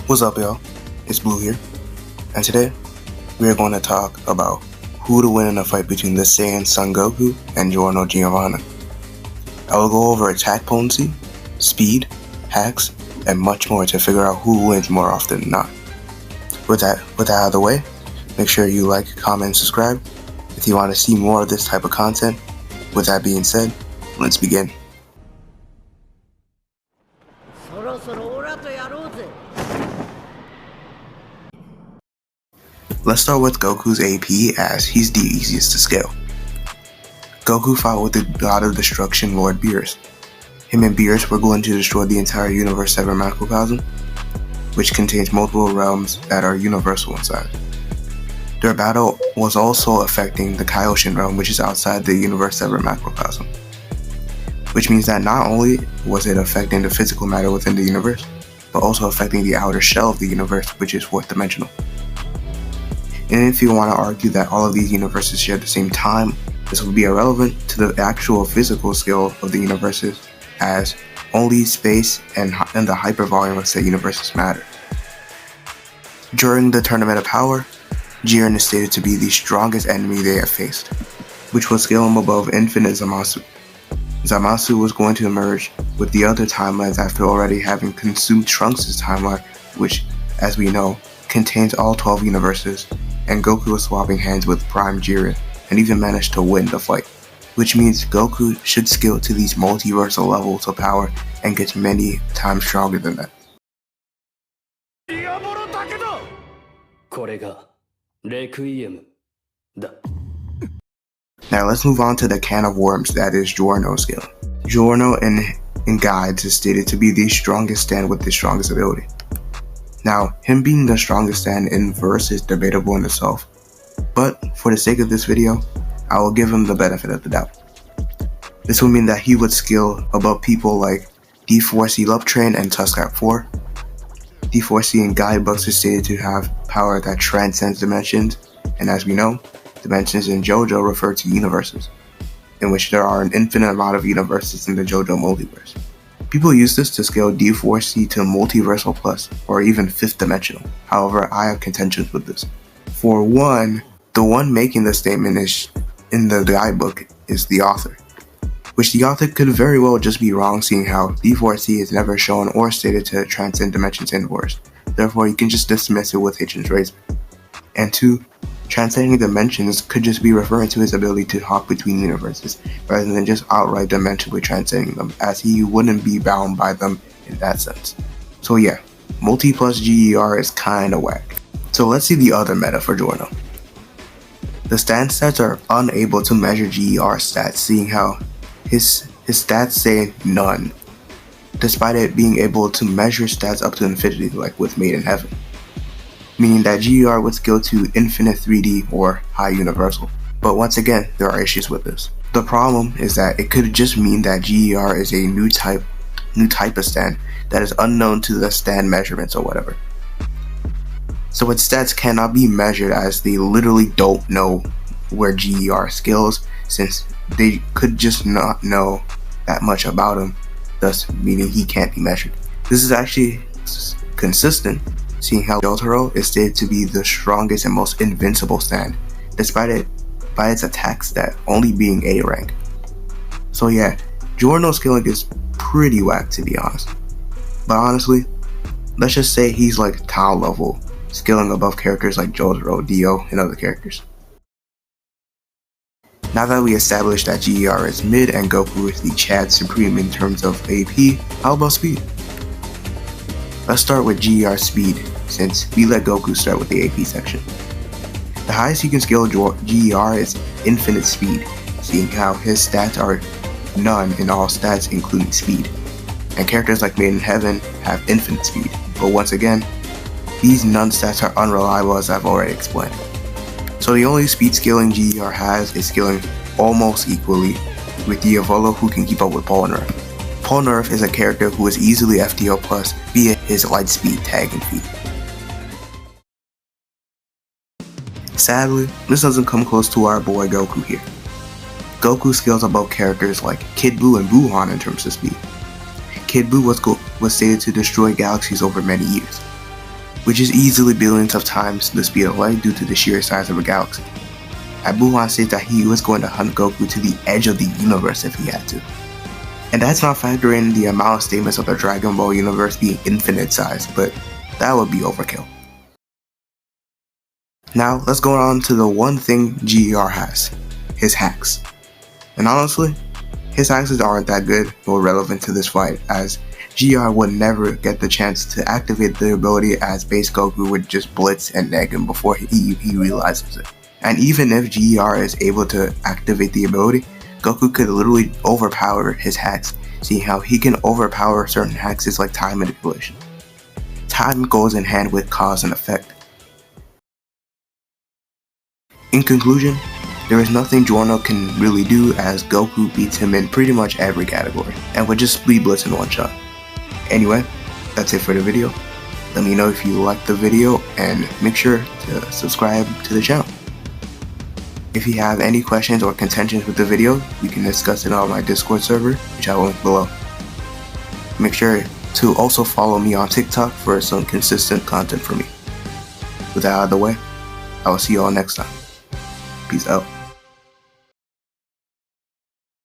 What's up, y'all? It's Blue here, and today we are going to talk about who to win in a fight between the Saiyan Son Goku and Giorno Giovanna. I will go over attack potency, speed, hacks, and much more to figure out who wins more often than not. With that out of the way, make sure you like, comment, and subscribe if you want to see more of this type of content. With that being said, let's begin. Let's start with Goku's AP, as he's the easiest to scale. Goku fought with the God of Destruction, Lord Beerus. Him and Beerus were going to destroy the entire Universe 7 macrocosm, which contains multiple realms that are universal in size. Their battle was also affecting the Kaioshin realm, which is outside the Universe 7 macrocosm, which means that not only was it affecting the physical matter within the universe, but also affecting the outer shell of the universe, which is fourth dimensional. And if you want to argue that all of these universes share the same time, this would be irrelevant to the actual physical scale of the universes, as only space and the hypervolume of said universes matter. During the Tournament of Power, Giorno is stated to be the strongest enemy they have faced, which will scale him above Infinite Zamasu. Zamasu was going to emerge with the other timelines after already having consumed Trunks' timeline, which, as we know, contains all 12 universes, and Goku was swapping hands with Prime Jiren and even managed to win the fight, which means Goku should scale to these multiversal levels of power and get many times stronger than that. Now let's move on to the can of worms that is Giorno scale. Giorno in guides is stated to be the strongest stand with the strongest ability. Now, him being the strongest stand in verse is debatable in itself, but for the sake of this video, I will give him the benefit of the doubt. This would mean that he would scale above people like D4C Love Train and Tuscap 4. D4C in guidebooks is stated to have power that transcends dimensions, and as we know, dimensions in Jojo refer to universes, in which there are an infinite amount of universes in the Jojo multiverse. People use this to scale D4C to multiversal plus, or even fifth dimensional. However, I have contentions with this. For one, the one making the statement is in the guidebook is the author, which the author could very well just be wrong, seeing how D4C is never shown or stated to transcend dimensions inwards. Therefore, you can just dismiss it with Hitchin's razor. And two, transcending dimensions could just be referring to his ability to hop between universes, rather than just outright dimensionally transcending them, as he wouldn't be bound by them in that sense. So yeah, multi plus GER is kinda whack. So let's see the other meta for Giorno. The stand stats are unable to measure GER stats, seeing how his stats say none, despite it being able to measure stats up to infinity like with Made in Heaven, meaning that GER would scale to infinite 3D or high universal. But once again, there are issues with this. The problem is that it could just mean that GER is a new type of stand that is unknown to the stand measurements or whatever. So its stats cannot be measured, as they literally don't know where GER scales, since they could just not know that much about him, thus meaning he can't be measured. This is actually consistent, seeing how Jojo is stated to be the strongest and most invincible stand, despite its attack stat only being A rank. So yeah, Giorno scaling is pretty whack, to be honest. But honestly, let's just say he's like Tao level, scaling above characters like Jojo, Dio, and other characters. Now that we established that GER is mid and Goku is the Chad Supreme in terms of AP, how about speed? Let's start with GER speed, since we let Goku start with the AP section. The highest you can scale GER is infinite speed, seeing how his stats are none in all stats including speed. And characters like Made in Heaven have infinite speed, but once again, these none stats are unreliable, as I've already explained. So the only speed scaling GER has is scaling almost equally with Diavolo, who can keep up with Polnareff. Polnareff is a character who is easily FTO plus via his light speed tagging feat. Sadly, this doesn't come close to our boy Goku here. Goku scales above characters like Kid Buu and Buuhan in terms of speed. Kid Buu was stated to destroy galaxies over many years. which is easily billions of times the speed of light due to the sheer size of a galaxy. Abuhan said that he was going to hunt Goku to the edge of the universe if he had to. And that's not factoring in the amount of statements of the Dragon Ball universe being infinite size, but that would be overkill. Now, let's go on to the one thing GER has, his hacks. And honestly, his hacks aren't that good nor relevant to this fight, as GR would never get the chance to activate the ability, as base Goku would just blitz and neg him before he realizes it. And even if GR is able to activate the ability, Goku could literally overpower his hacks, seeing how he can overpower certain hacks is like time manipulation. Time goes in hand with cause and effect. In conclusion, there is nothing Giorno can really do, as Goku beats him in pretty much every category, and would just speed blitz in one shot. Anyway, that's it for the video. Let me know if you liked the video, and make sure to subscribe to the channel. If you have any questions or contentions with the video, we can discuss it on my Discord server, which I will link below. Make sure to also follow me on TikTok for some consistent content from me. With that out of the way, I will see you all next time. Peace out.